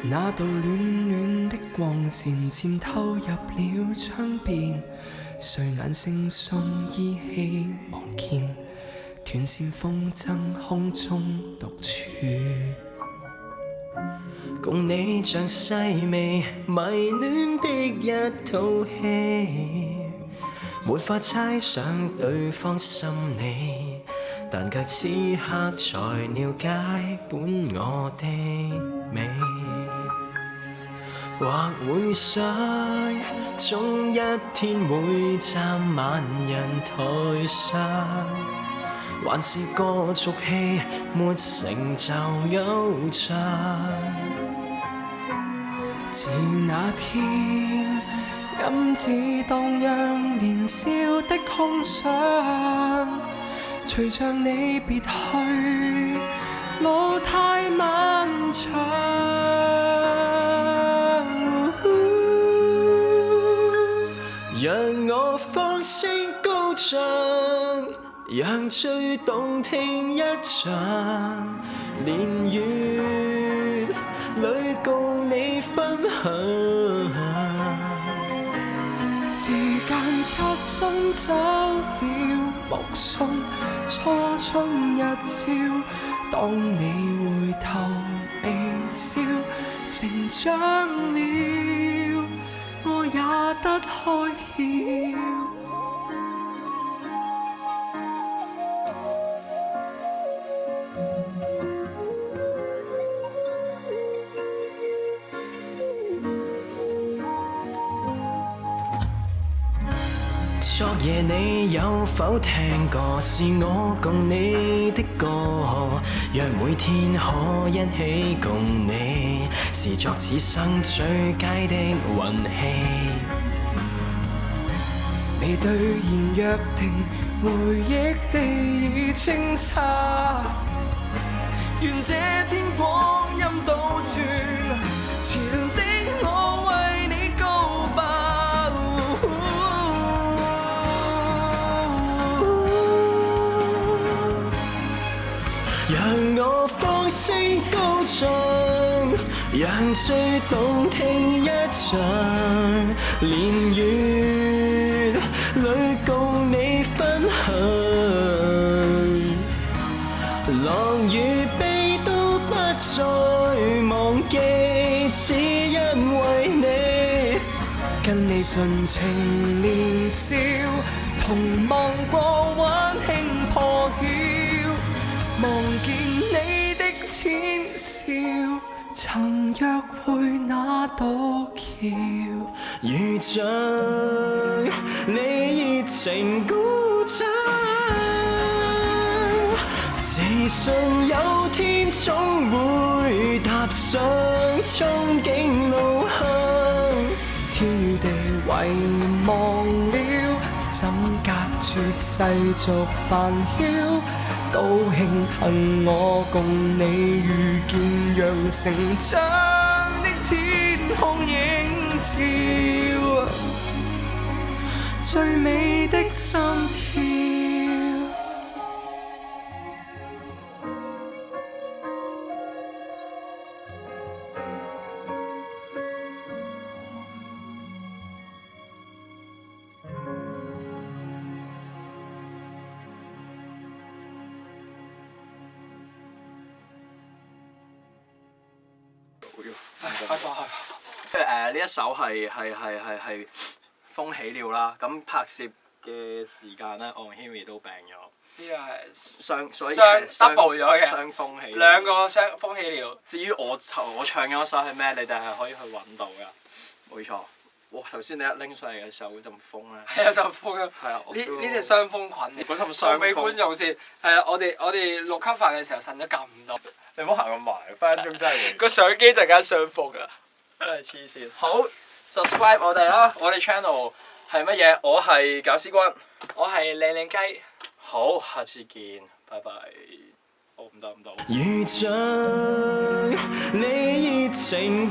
那道暖暖的光線漸透入了窗邊，睡眼惺忪依稀望見，斷線風箏空中獨處。共你像細微迷戀的一套戲，沒法猜想對方心理，但卻此刻才了解本我的美。或會想，終一天會站萬人台上，還是個俗戲，沒成就偶像。自那天，暗自蕩漾年少的空想，隨着你別去，路太漫長。讓我放聲高唱，讓最動聽一場，年月裏共你分享。時間擦身走了目送初春日照，當你回頭微笑，成長了，我也得開竅。昨夜你有否聽過？是我共你的歌，若每天可一起共你，是作此生最佳的運氣。未兌現約定，回憶地已清查，願這天光陰倒轉，遲鈍的我為你告白。讓我放聲高唱，讓最動聽一場，年月裏共你分享。樂與悲都不再忘記，只因為你跟你盡情年少，同望過溫馨破曉，望見你的淺笑，曾約會那道橋，如像你熱情鼓掌，自信有天總會踏上憧憬路向，天與地遺忘了，怎隔絕世俗煩囂，都慶幸我共你遇見，讓成長的天空映照最美的心跳。呢一首係風起了啦，咁拍攝嘅時間咧，我同 Henry 都病咗。呢個係雙 double 咗嘅，雙風起兩個雙風起了。至於我唱嘅嗰首係咩？你哋係可以去揾到㗎。冇錯。哇！頭先你一拎上嚟嘅時候嗰陣風咧，係有陣風啊！係啊，呢隻傷風裙，嗰陣傷風。俾觀眾先，係啊！我哋錄 cover 嘅時候呻咗咁多，你唔好行咁埋，分分鐘真係會個相機陣間傷風㗎，真係黐線。好 subscribe 我哋啦，我哋 channel 係乜嘢？我係搞屎君，我係靚靚雞。好，下次見，拜拜。好，唔得。如像你熱情